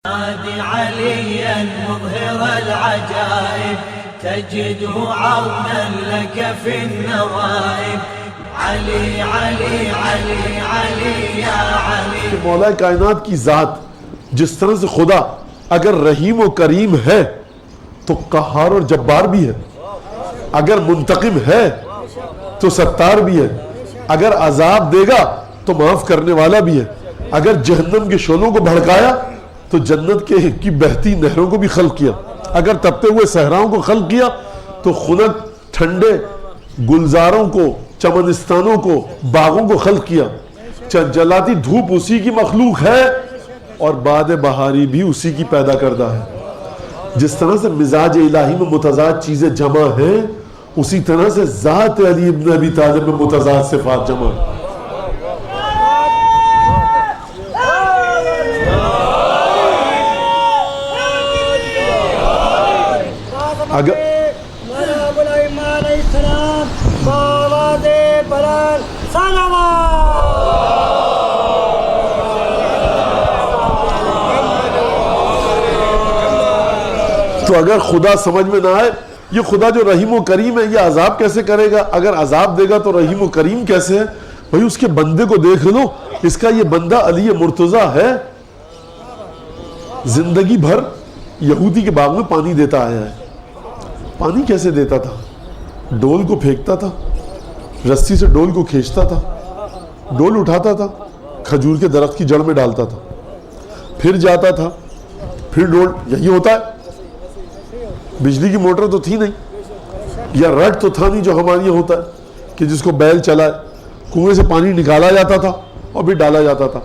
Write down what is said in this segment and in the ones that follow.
نادي عليا مظهر العجائب تجد عونا لك في النوائب علي علي علي علي يا علي. مولا کائنات کی ذات جس طرح سے خدا اگر رحیم و کریم ہے تو قہار اور جبار بھی ہے، اگر منتقم ہے تو ستار بھی ہے، اگر عذاب دے گا تو معاف کرنے والا بھی ہے، اگر جہنم کے شعلوں کو بھڑکایا تو جنت کی بہتی نہروں کو بھی خلق کیا، اگر تپتے ہوئے صحراؤں کو خلق کیا تو خنک ٹھنڈے گلزاروں کو، چمنستانوں کو، باغوں کو خلق کیا. جلاتی دھوپ اسی کی مخلوق ہے اور باد بہاری بھی اسی کی پیدا کردہ ہے. جس طرح سے مزاج الہی میں متضاد چیزیں جمع ہیں اسی طرح سے ذات علی ابن ابی طالب میں متضاد صفات جمع ہیں. اگر تو اگر خدا سمجھ میں نہ آئے یہ خدا جو رحیم و کریم ہے یہ عذاب کیسے کرے گا؟ اگر عذاب دے گا تو رحیم و کریم کیسے ہے؟ بھئی اس کے بندے کو دیکھ لو، اس کا یہ بندہ علی مرتضیٰ ہے، زندگی بھر یہودی کے باغ میں پانی دیتا آیا ہے. پانی کیسے دیتا تھا؟ ڈول کو پھینکتا تھا، رسی سے ڈول کو کھینچتا تھا، ڈول اٹھاتا تھا، کھجور کے درخت کی جڑ میں ڈالتا تھا، پھر جاتا تھا، پھر ڈول. یہی ہوتا ہے. بجلی کی موٹر تو تھی نہیں، یا رٹ تو تھا نہیں جو ہمارے یہاں ہوتا ہے کہ جس کو بیل چلائے، کنویں سے پانی نکالا جاتا تھا اور پھر ڈالا جاتا تھا.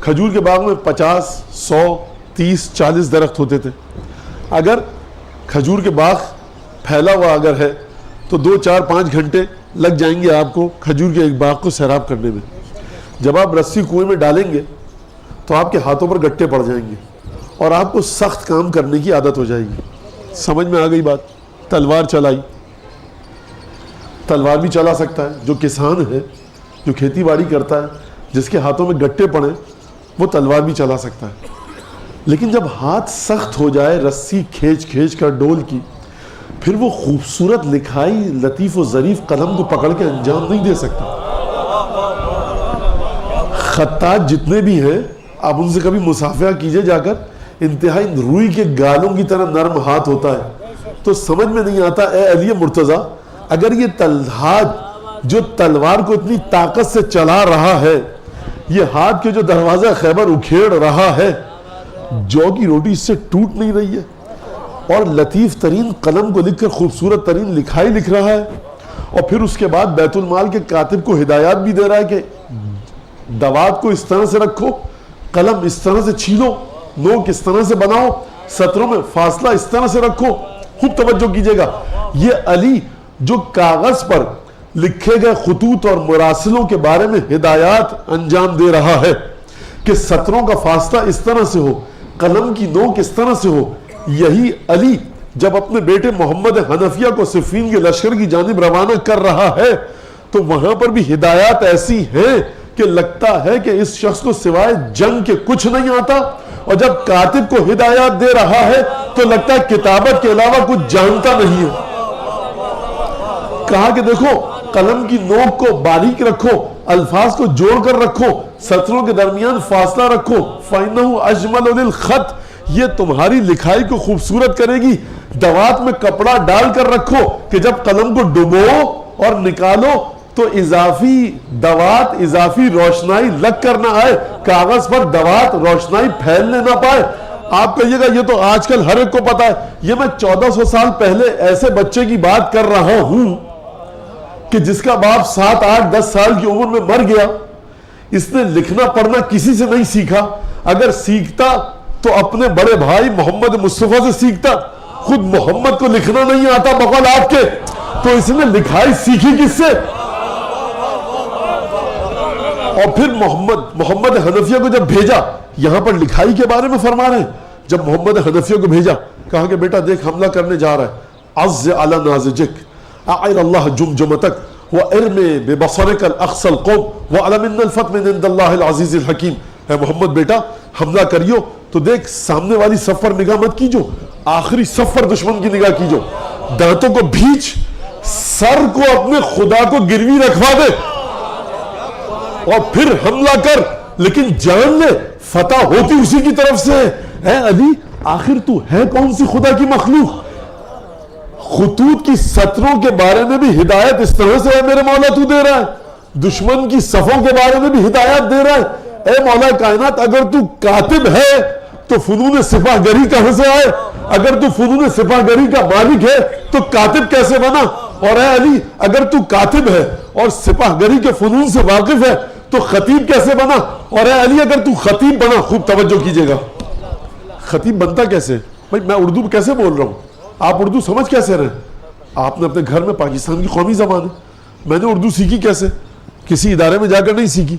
کھجور کے باغ میں 50 100 30 40 درخت ہوتے تھے. اگر کھجور کے باغ پھیلا ہوا اگر ہے تو 2 4 5 گھنٹے لگ جائیں گے آپ کو کھجور کے ایک باغ کو سیراب کرنے میں. جب آپ رسی کنویں میں ڈالیں گے تو آپ کے ہاتھوں پر گٹے پڑ جائیں گے اور آپ کو سخت کام کرنے کی عادت ہو جائے گی. سمجھ میں آ گئی بات؟ تلوار چلائی، تلوار بھی چلا سکتا ہے جو کسان ہے، جو کھیتی باڑی کرتا ہے، جس کے ہاتھوں میں گٹے پڑیں وہ تلوار بھی چلا سکتا ہے. لیکن جب ہاتھ سخت ہو جائے رسی کھینچ کھینچ کر ڈول کی، پھر وہ خوبصورت لکھائی لطیف و ظریف قلم کو پکڑ کے انجام نہیں دے سکتا. خطاط جتنے بھی ہیں آپ ان سے کبھی مصافحہ کیجئے جا کر، انتہائی روئی کے گالوں کی طرح نرم ہاتھ ہوتا ہے. تو سمجھ میں نہیں آتا اے علی مرتضیٰ اگر یہ ہاتھ جو تلوار کو اتنی طاقت سے چلا رہا ہے، یہ ہاتھ کے جو دروازہ خیبر اکھیڑ رہا ہے، جو کی روٹی اس سے ٹوٹ نہیں رہی ہے اور لطیف ترین قلم کو لکھ کر خوبصورت ترین لکھائی لکھ رہا ہے، اور پھر اس کے بعد بیت المال کے کاتب کو ہدایات بھی دے رہا ہے کہ دوات کو اس طرح سے رکھو، قلم اس طرح سے چھیلو، نوک اس طرح سے بناؤ، سطروں میں فاصلہ اس طرح سے رکھو. خوب توجہ کیجئے گا، یہ علی جو کاغذ پر لکھے گئے خطوط اور مراسلوں کے بارے میں ہدایات انجام دے رہا ہے کہ سطروں کا فاصلہ اس طرح سے ہو، قلم کی نوک اس طرح سے ہو. یہی علی جب اپنے بیٹے محمد حنفیہ کو صفین کے لشکر کی جانب روانہ کر رہا ہے تو وہاں پر بھی ہدایات ایسی ہیں کہ لگتا ہے کہ اس شخص کو سوائے جنگ کے کچھ نہیں آتا، اور جب کاتب کو ہدایات دے رہا ہے تو لگتا ہے کتابت کے علاوہ کچھ جانتا نہیں ہے. کہا کہ دیکھو قلم کی نوک کو باریک رکھو، الفاظ کو جوڑ کر رکھو، سطروں کے درمیان فاصلہ رکھو، فَإِنَّهُ أَجْمَلُ لِلْخَطِّ، یہ تمہاری لکھائی کو خوبصورت کرے گی. دوات میں کپڑا ڈال کر رکھو کہ جب قلم کو ڈبو اور نکالو تو اضافی دوات اضافی روشنائی لگ کر نہ آئے، کاغذ پر دوات روشنائی پھیلنے نہ پائے. آپ کہیے گا یہ تو آج کل ہر ایک کو پتا ہے. یہ میں 1400 سال پہلے ایسے بچے کی بات کر رہا ہوں کہ جس کا باپ 7 8 10 سال کی عمر میں مر گیا. اس نے لکھنا پڑھنا کسی سے نہیں سیکھا، اگر سیکھتا تو اپنے بڑے بھائی محمد مصطفیٰ سے سیکھتا. خود محمد کو لکھنا نہیں آتا بقول آپ کے، تو اس نے لکھائی سیکھی کس سے؟ اور پھر محمد حنفیہ کو جب بھیجا، یہاں پر لکھائی کے بارے میں فرما رہے ہیں، جب محمد حنفیہ کو بھیجا کہا کہ بیٹا دیکھ حملہ کرنے جا رہا ہے، عز علی نازجک اعیر اللہ جمجمتک وَإِرْمِ بِبَصَرِكَ الْأَخْصَ الْقَوْمِ وَعَلَمِ إِنَّ الْفَتْمِ عِنْدَ اللَّهِ الْعَزِيزِ الْحَكِيمِ. اے محمد بیٹا حملہ کریو تو دیکھ سامنے والی صف پر نگاہ مت کیجو، آخری صف پر دشمن کی نگاہ کیجو، دانتوں کو بھیج، سر کو اپنے خدا کو گروی رکھوا دے اور پھر حملہ کر، لیکن جان لے فتح ہوتی اسی کی طرف سے ہے۔ اے علی آخر تو ہے کون سی خدا کی مخلوق؟ خطوط کی سطروں کے بارے میں بھی ہدایت اس طرح سے ہے میرے مولا تو دے رہا ہے، دشمن کی صفوں کے بارے میں بھی ہدایت دے رہا ہے۔ اے مولا کائنات اگر تو کاتب ہے تو فنون سپاہ گری کہاں سے آئے؟ اگر تو فنون سپاہ گری کا مالک ہے تو کاتب کیسے بنا؟ اور اے علی اگر تو کاتب ہے اور سپاہ گری کے فنون سے واقف ہے تو خطیب کیسے بنا؟ اور اے علی اگر تو خطیب بنا، خوب توجہ کیجئے گا، خطیب بنتا کیسے؟ بھائی میں اردو کیسے بول رہا ہوں، آپ اردو سمجھ کیسے رہے؟ آپ نے اپنے گھر میں پاکستان کی قومی زبان ہے، میں نے اردو سیکھی کیسے؟ کسی ادارے میں جا کر نہیں سیکھی،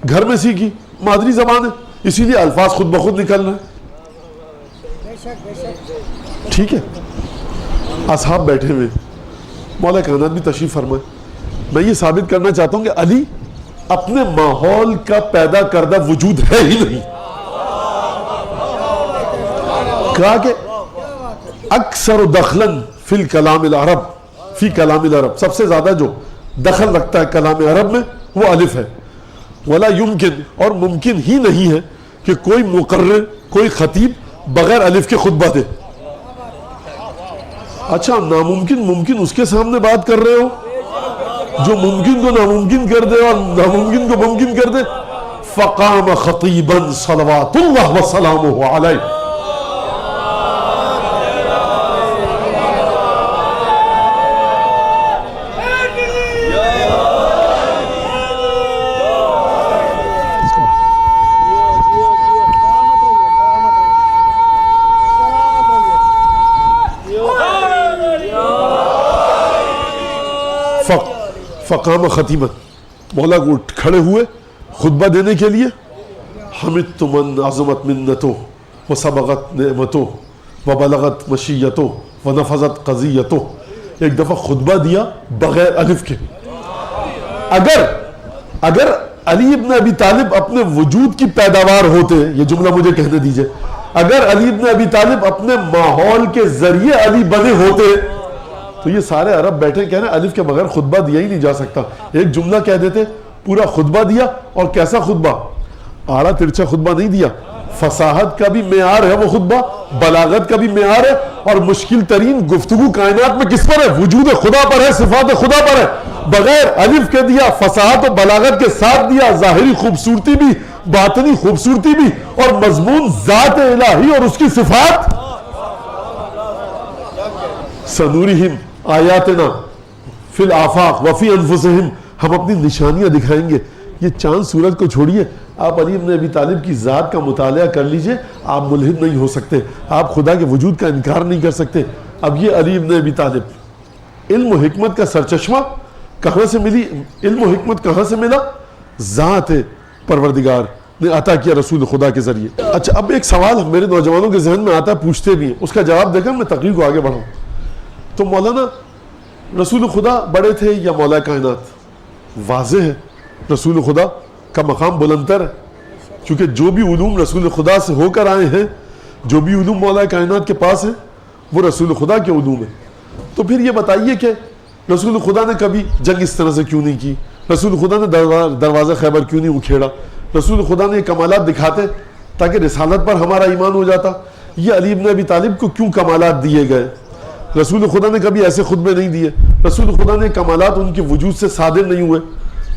گھر میں سیکھی، مادری زبان ہے، اسی لیے الفاظ خود بخود نکل رہے ہیں۔ ٹھیک ہے، اصحاب بیٹھے ہوئے، مولا کائنات بھی تشریف فرمائے۔ میں یہ ثابت کرنا چاہتا ہوں کہ علی اپنے ماحول کا پیدا کردہ وجود ہے ہی نہیں۔ کہا کہ اکثر دخلاً فی الکلام العرب، فی کلام العرب، سب سے زیادہ جو دخل رکھتا ہے کلام عرب میں وہ الف ہے۔ ولا یمکن، اور ممکن ہی نہیں ہے کہ کوئی مقرر، کوئی خطیب بغیر الف کے خطبہ دے۔ اچھا ناممکن ممکن اس کے سامنے بات کر رہے ہو جو ممکن کو ناممکن کر دے اور ناممکن کو ممکن کر دے۔ فقام خطیبا صلوات اللہ وسلامہ علیہ، فقام خطیبا، مولا اٹھ کھڑے ہوئے خطبہ دینے کے لیے۔ حمدت من عظمت منتو وسبغت نعمتو وبلغت مشیتو ونفذت قضیتو، ایک دفعہ خطبہ دیا بغیر الف کے۔ اگر علی ابن ابی طالب اپنے وجود کی پیداوار ہوتے، یہ جملہ مجھے کہنے دیجئے، اگر علی ابن ابی طالب اپنے ماحول کے ذریعے علی بنے ہوتے تو یہ سارے عرب بیٹھے کہہ رہے ہیں الف کے بغیر خطبہ دیا ہی نہیں جا سکتا، ایک جملہ کہہ دیتے، پورا خطبہ دیا، اور کیسا خطبہ؟ آڑا ترچھا خطبہ نہیں دیا، فصاحت کا بھی معیار ہے وہ خطبہ، بلاغت کا بھی معیار ہے، اور مشکل ترین گفتگو کائنات میں کس پر ہے؟ وجود خدا پر ہے، صفات خدا پر ہے، بغیر الف کے دیا، فصاحت و بلاغت کے ساتھ دیا، ظاہری خوبصورتی بھی، باطنی خوبصورتی بھی، اور مضمون ذات الہی اور اس کی صفات۔ سنورہم آیاتنا فی الآفاق وفی انفسہم، ہم اپنی نشانیاں دکھائیں گے۔ یہ چاند سورج کو چھوڑیے، آپ علی ابن ابی طالب کی ذات کا مطالعہ کر لیجئے، آپ ملحد نہیں ہو سکتے، آپ خدا کے وجود کا انکار نہیں کر سکتے۔ اب یہ علی ابن ابی طالب، علم و حکمت کا سرچشمہ کہاں سے ملی؟ علم و حکمت کہاں سے ملا؟ ذات پروردگار نے عطا کیا رسول خدا کے ذریعے۔ اچھا اب ایک سوال میرے نوجوانوں کے ذہن میں آتا ہے، پوچھتے بھی ہیں، اس کا جواب دیکھیں میں تقریر کو آگے بڑھاؤں۔ تو مولانا رسول خدا بڑے تھے یا مولا کائنات؟ واضح ہے رسول خدا کا مقام بلندتر ہے، کیونکہ جو بھی علوم رسول خدا سے ہو کر آئے ہیں، جو بھی علوم مولا کائنات کے پاس ہیں، وہ رسول خدا کے علوم ہیں۔ تو پھر یہ بتائیے کہ رسول خدا نے کبھی جنگ اس طرح سے کیوں نہیں کی؟ رسول خدا نے دروازہ خیبر کیوں نہیں اکھیڑا؟ رسول خدا نے یہ کمالات دکھاتے تاکہ رسالت پر ہمارا ایمان ہو جاتا۔ یہ علی ابن ابی طالب کو کیوں کمالات دیے گئے؟ رسول خدا نے کبھی ایسے خطبے نہیں دیے، رسول خدا نے کمالات ان کے وجود سے صادر نہیں ہوئے۔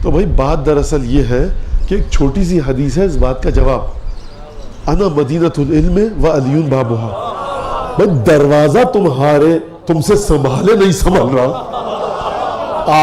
تو بھائی بات دراصل یہ ہے کہ ایک چھوٹی سی حدیث ہے اس بات کا جواب، انا مدینۃ العلم و علی بابھا، بھائی دروازہ تم سے سنبھالے نہیں سنبھل رہا،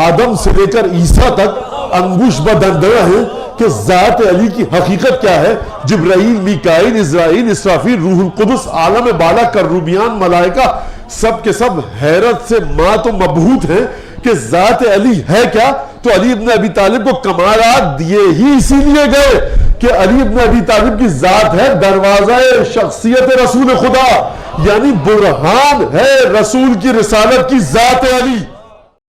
آدم سے لے کر عیسیٰ تک انگوش بدندرہ ہے کہ ذات علی کی حقیقت کیا ہے۔ جبرائیل، میکائیل، اسرائیل، اسرافیل، روح القدس، عالم بالا، کروبیان، ملائکہ، سب کے سب حیرت سے مات و مبہوت ہیں کہ ذات علی ہے کیا؟ تو علی ابن ابی طالب کو کمالات دیے ہی اسی لیے گئے کہ علی ابن ابی طالب کی ذات ہے دروازہ شخصیت رسول خدا، یعنی برہان ہے رسول کی رسالت کی ذات علی۔